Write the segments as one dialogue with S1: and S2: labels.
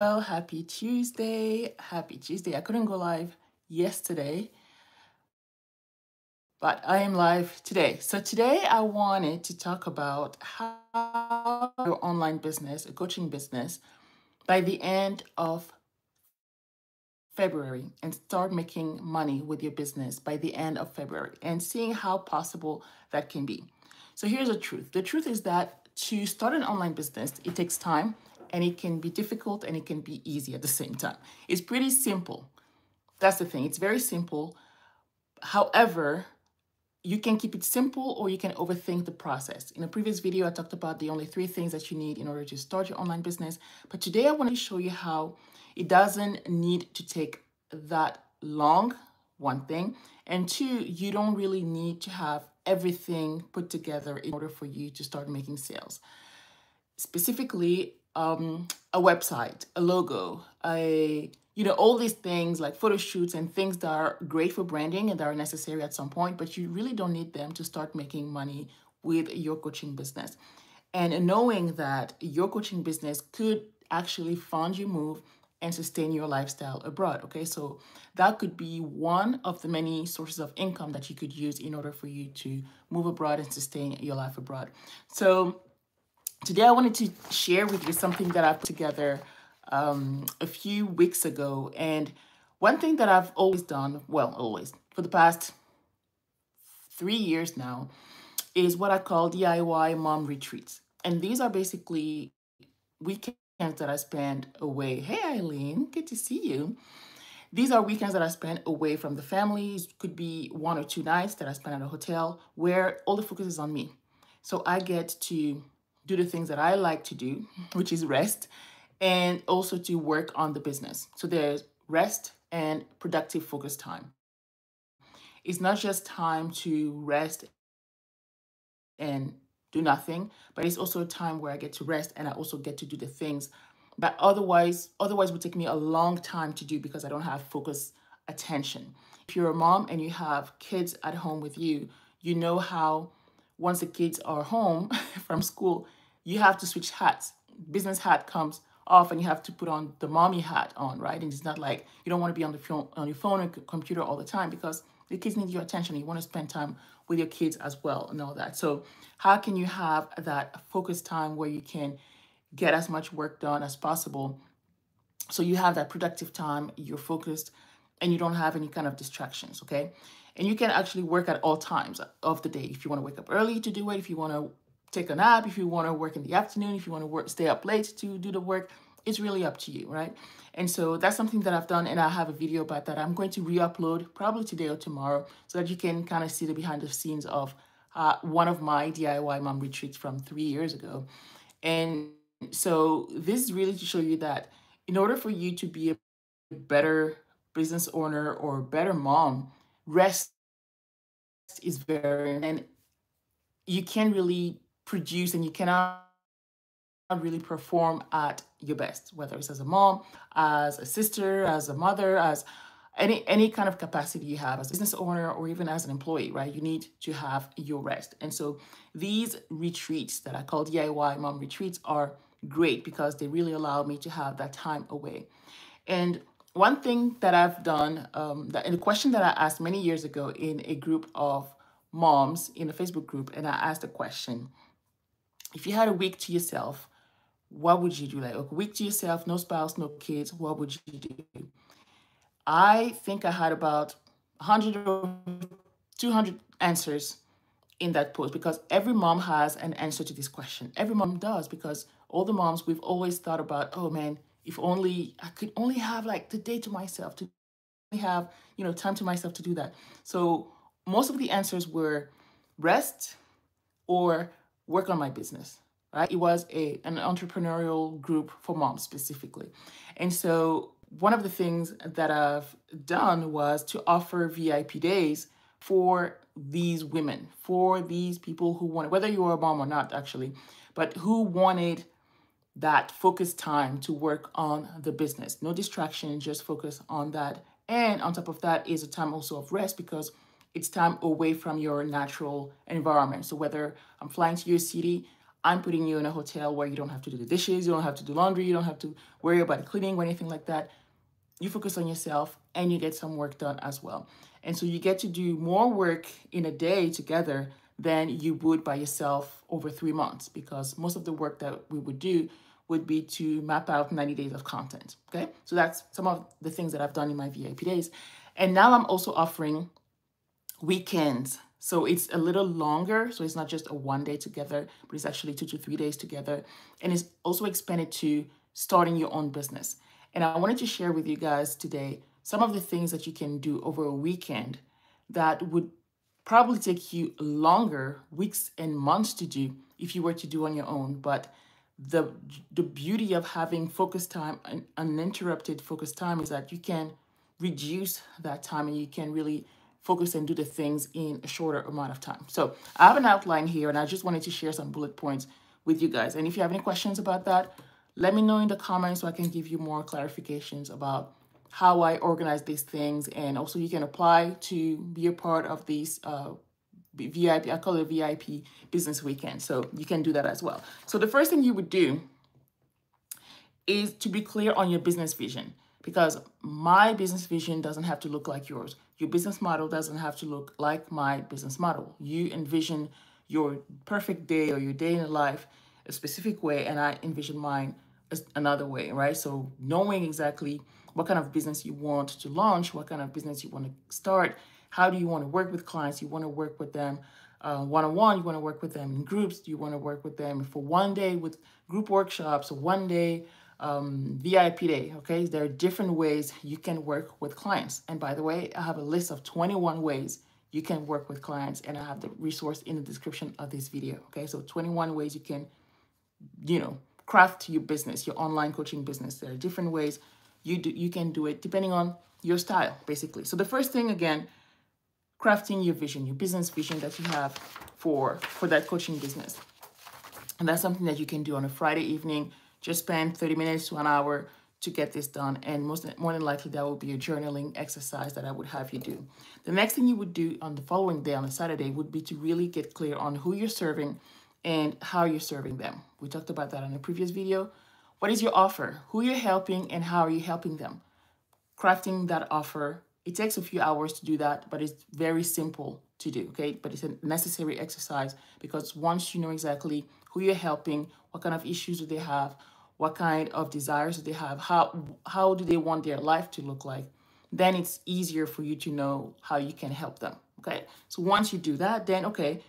S1: Well, happy Tuesday. Happy Tuesday. I couldn't go live yesterday, but I am live today. So today I wanted to talk about how your online business, a coaching business, by the end of February and start making money with your business by the end of February and seeing how possible that can be. So here's the truth. The truth is that to start an online business, it takes time and it can be difficult and it can be easy at the same time. It's pretty simple. That's the thing. It's very simple. However, you can keep it simple or you can overthink the process. In a previous video, I talked about the only 3 things that you need in order to start your online business. But today I want to show you how it doesn't need to take that long, one thing. And two, you don't really need to have everything put together in order for you to start making sales. Specifically, a website, a logo, all these things like photo shoots and things that are great for branding and that are necessary at some point, but you really don't need them to start making money with your coaching business. And knowing that your coaching business could actually fund your move and sustain your lifestyle abroad. Okay, so that could be one of the many sources of income that you could use in order for you to move abroad and sustain your life abroad. So today I wanted to share with you something that I put together a few weeks ago. And one thing that I've always done, well, always, for the past 3 years now, is what I call DIY mom retreats. And these are basically weekends that I spend away. Hey, Eileen, good to see you. These are weekends that I spend away from the family. It could be 1 or 2 nights that I spend at a hotel where all the focus is on me. So I get to do the things that I like to do, which is rest, and also to work on the business. So there's rest and productive focus time. It's not just time to rest and do nothing, but it's also a time where I get to rest and I also get to do the things that otherwise would take me a long time to do because I don't have focus attention. If you're a mom and you have kids at home with you, you know how once the kids are home from school, you have to switch hats. Business hat comes off and you have to put on the mommy hat on, right? And it's not like you don't want to be on your phone or computer all the time because the kids need your attention. You want to spend time with your kids as well and all that. So how can you have that focus time where you can get as much work done as possible so you have that productive time, you're focused, and you don't have any kind of distractions, okay? And you can actually work at all times of the day. If you want to wake up early to do it, if you want to take a nap, if you want to work in the afternoon, if you want to stay up late to do the work, it's really up to you, right? And so that's something that I've done, and I have a video about that. I'm going to re-upload probably today or tomorrow so that you can kind of see the behind the scenes of one of my DIY mom retreats from 3 years ago. And so this is really to show you that in order for you to be a better business owner or better mom, rest is very, and you can really produce and you cannot really perform at your best, whether it's as a mom, as a sister, as a mother, as any kind of capacity you have as a business owner or even as an employee, right? You need to have your rest. And so these retreats that I call DIY mom retreats are great because they really allow me to have that time away. And one thing that I've done, and a question that I asked many years ago in a group of moms in a Facebook group, and I asked a question: if you had a week to yourself, what would you do? Like a week to yourself, no spouse, no kids, what would you do? I think I had about 100 or 200 answers in that post because every mom has an answer to this question. Every mom does because all the moms, we've always thought about, oh man, if only I could only have like the day to myself, to have, time to myself to do that. So most of the answers were rest or work on my business, right? It was an entrepreneurial group for moms specifically. And so one of the things that I've done was to offer VIP days for these women, for these people who wanted, whether you were a mom or not actually, but who wanted that focused time to work on the business. No distraction, just focus on that. And on top of that is a time also of rest because it's time away from your natural environment. So whether I'm flying to your city, I'm putting you in a hotel where you don't have to do the dishes, you don't have to do laundry, you don't have to worry about cleaning or anything like that. You focus on yourself and you get some work done as well. And so you get to do more work in a day together than you would by yourself over 3 months, because most of the work that we would do would be to map out 90 days of content. Okay. So that's some of the things that I've done in my VIP days. And now I'm also offering weekends. So it's a little longer. So it's not just a 1 day together, but it's actually 2 to 3 days together. And it's also expanded to starting your own business. And I wanted to share with you guys today some of the things that you can do over a weekend that would probably take you longer, weeks and months to do if you were to do on your own. But the beauty of having focus time, uninterrupted focus time, is that you can reduce that time and you can really focus and do the things in a shorter amount of time. So I have an outline here and I just wanted to share some bullet points with you guys. And if you have any questions about that, let me know in the comments so I can give you more clarifications about how I organize these things. And also you can apply to be a part of these VIP, I call it VIP business weekend. So you can do that as well. So the first thing you would do is to be clear on your business vision, because my business vision doesn't have to look like yours. Your business model doesn't have to look like my business model. You envision your perfect day or your day in life a specific way, and I envision mine another way, right? So knowing exactly what kind of business you want to launch, what kind of business you want to start, how do you want to work with clients? You want to work with them one-on-one, you want to work with them in groups, you want to work with them for 1 day with group workshops, or 1 day VIP day, okay? There are different ways you can work with clients. And by the way, I have a list of 21 ways you can work with clients, and I have the resource in the description of this video, okay? So 21 ways you can, craft your business, your online coaching business. There are different ways you can do it depending on your style, basically. So the first thing, again, crafting your vision, your business vision that you have for that coaching business. And that's something that you can do on a Friday evening. Just spend 30 minutes to an hour to get this done. And more than likely, that will be a journaling exercise that I would have you do. The next thing you would do on the following day, on a Saturday, would be to really get clear on who you're serving and how you're serving them. We talked about that in a previous video. What is your offer? Who you're helping and how are you helping them? Crafting that offer, it takes a few hours to do that, but it's very simple to do, okay? But it's a necessary exercise, because once you know exactly who you're helping, what kind of issues do they have, what kind of desires do they have, how do they want their life to look like, then it's easier for you to know how you can help them, okay? So once you do that, then, okay,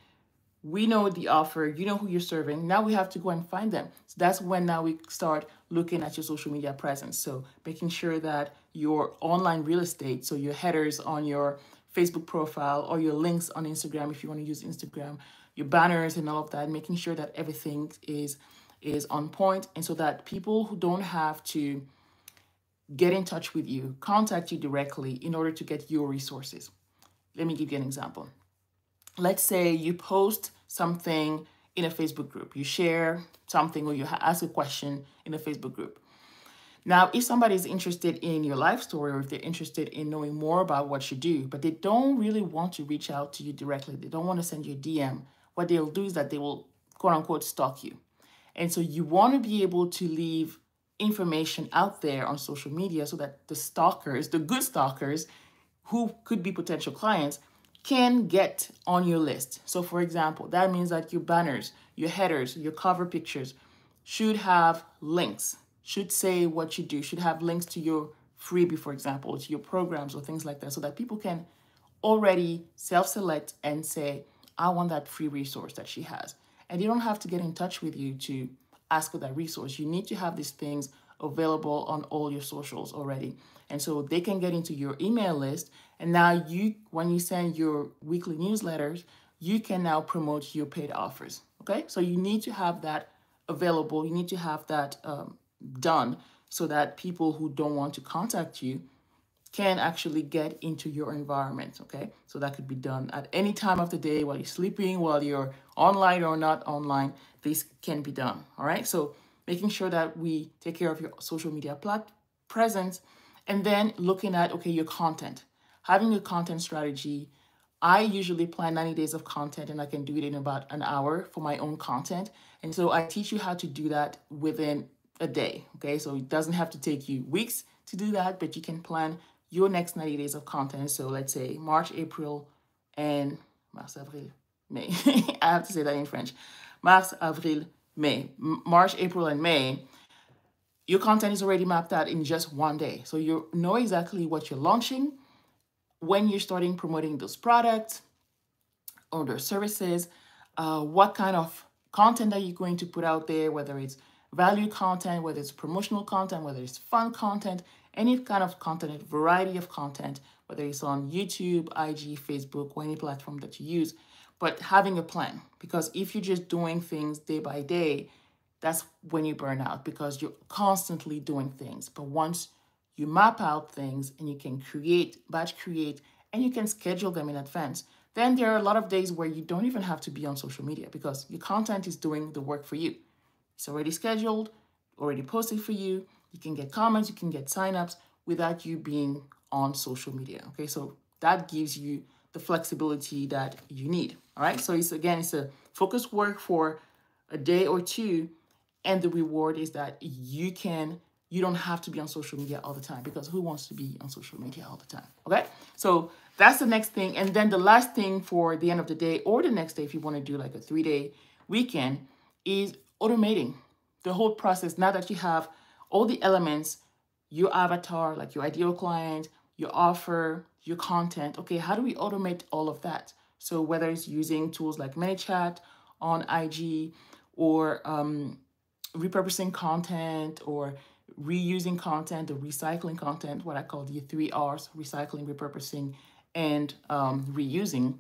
S1: we know the offer, you know who you're serving. Now we have to go and find them. So that's when now we start looking at your social media presence. So making sure that your online real estate, so your headers on your Facebook profile or your links on Instagram, if you want to use Instagram, your banners and all of that, making sure that everything is on point. And so that people who don't have to get in touch with you, contact you directly in order to get your resources. Let me give you an example. Let's say you post something in a Facebook group, you share something, or you ask a question in a Facebook group. Now, if somebody is interested in your life story, or if they're interested in knowing more about what you do, but they don't really want to reach out to you directly, they don't want to send you a DM, what they'll do is that they will, quote unquote, stalk you. And so you want to be able to leave information out there on social media so that the stalkers, the good stalkers, who could be potential clients, can get on your list. So for example, that means that your banners, your headers, your cover pictures should have links, should say what you do, should have links to your freebie, for example, to your programs or things like that, so that people can already self-select and say, I want that free resource that she has. And you don't have to get in touch with you to ask for that resource. You need to have these things available on all your socials already. And so they can get into your email list. And now when you send your weekly newsletters, you can now promote your paid offers. Okay. So you need to have that available. You need to have that done so that people who don't want to contact you can actually get into your environment, okay? So that could be done at any time of the day, while you're sleeping, while you're online or not online, this can be done, all right? So making sure that we take care of your social media presence, and then looking at, okay, your content. Having a content strategy I usually plan 90 days of content and I can do it in about an hour for my own content. And so I teach you how to do that within a day. Okay, so it doesn't have to take you weeks to do that, but you can plan your next 90 days of content. So let's say March, April, and Mars, Avril, May. I have to say that in French. Mars, Avril, May. March, April, and May. Your content is already mapped out in just one day. So you know exactly what you're launching, when you're starting promoting those products or their services, what kind of content are you going to put out there, whether it's value content, whether it's promotional content, whether it's fun content, any kind of content, a variety of content, whether it's on YouTube, IG, Facebook, or any platform that you use, but having a plan. Because if you're just doing things day by day, that's when you burn out, because you're constantly doing things. But once you map out things and you can batch create, and you can schedule them in advance, then there are a lot of days where you don't even have to be on social media because your content is doing the work for you. It's already scheduled, already posted for you. You can get comments, you can get signups without you being on social media. Okay, so that gives you the flexibility that you need. All right, so it's a focused work for a day or two, and the reward is that you don't have to be on social media all the time, because who wants to be on social media all the time? Okay, so that's the next thing. And then the last thing for the end of the day or the next day, if you want to do like a 3-day weekend, is automating the whole process. Now that you have all the elements, your avatar, like your ideal client, your offer, your content, okay, how do we automate all of that? So whether it's using tools like ManyChat on IG, or repurposing content, or reusing content, or recycling content, what I call the 3 R's: recycling, repurposing, and reusing.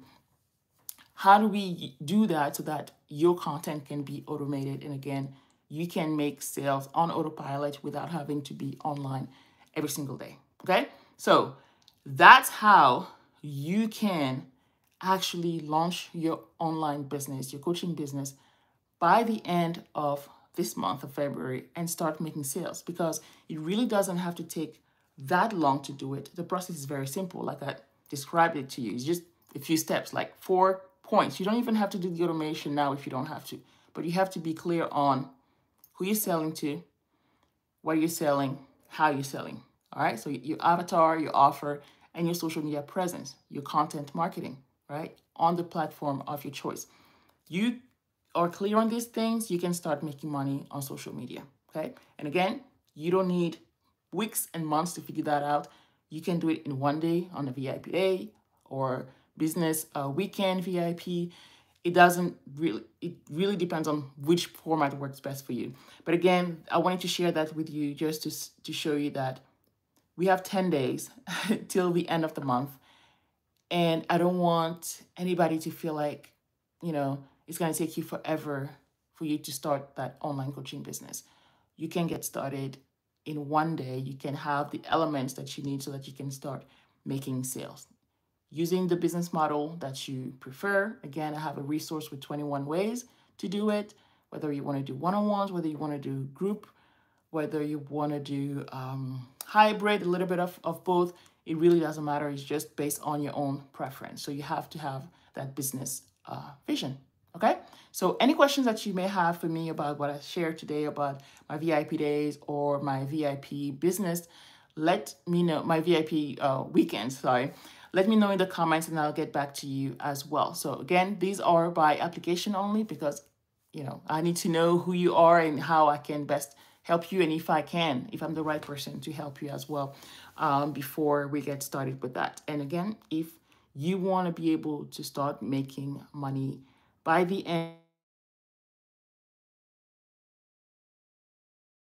S1: How do we do that so that your content can be automated? And again, you can make sales on autopilot without having to be online every single day. Okay, so that's how you can actually launch your online business, your coaching business, by the end of this month of February, and start making sales, because it really doesn't have to take that long to do it. The process is very simple, like I described it to you. It's just a few steps, like 4 points. You don't even have to do the automation now if you don't have to, but you have to be clear on who you're selling to, what you're selling, how you're selling. All right, so your avatar, your offer, and your social media presence, your content marketing, right, on the platform of your choice. You are clear on these things, you can start making money on social media. Okay, and again, you don't need weeks and months to figure that out. You can do it in one day on a VIP day, or business weekend VIP. It really depends on which format works best for you. But again, I wanted to share that with you just to show you that we have 10 days till the end of the month. And I don't want anybody to feel like, it's going to take you forever for you to start that online coaching business. You can get started in one day. You can have the elements that you need so that you can start making sales using the business model that you prefer. Again, I have a resource with 21 ways to do it, whether you want to do one-on-ones, whether you want to do group, whether you want to do hybrid, a little bit of both. It really doesn't matter. It's just based on your own preference. So you have to have that business vision. Okay, so any questions that you may have for me about what I shared today about my VIP days or my VIP business, let me know. My VIP weekends, sorry. Let me know in the comments and I'll get back to you as well. So again, these are by application only, because I need to know who you are and how I can best help you, and if I'm the right person to help you as well, before we get started with that. And again, if you want to be able to start making money by the end,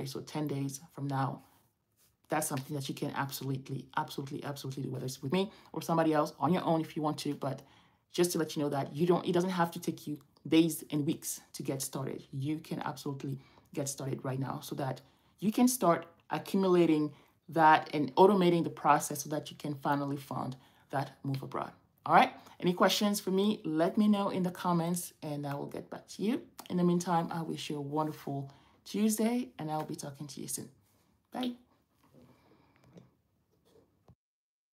S1: so 10 days from now, that's something that you can absolutely do, whether it's with me or somebody else, on your own if you want to. But just to let you know that it doesn't have to take you days and weeks to get started. You can absolutely get started right now so that you can start accumulating that and automating the process so that you can finally fund that move abroad. All right, any questions for me, let me know in the comments and I will get back to you. In the meantime, I wish you a wonderful Tuesday and I'll be talking to you soon. Bye.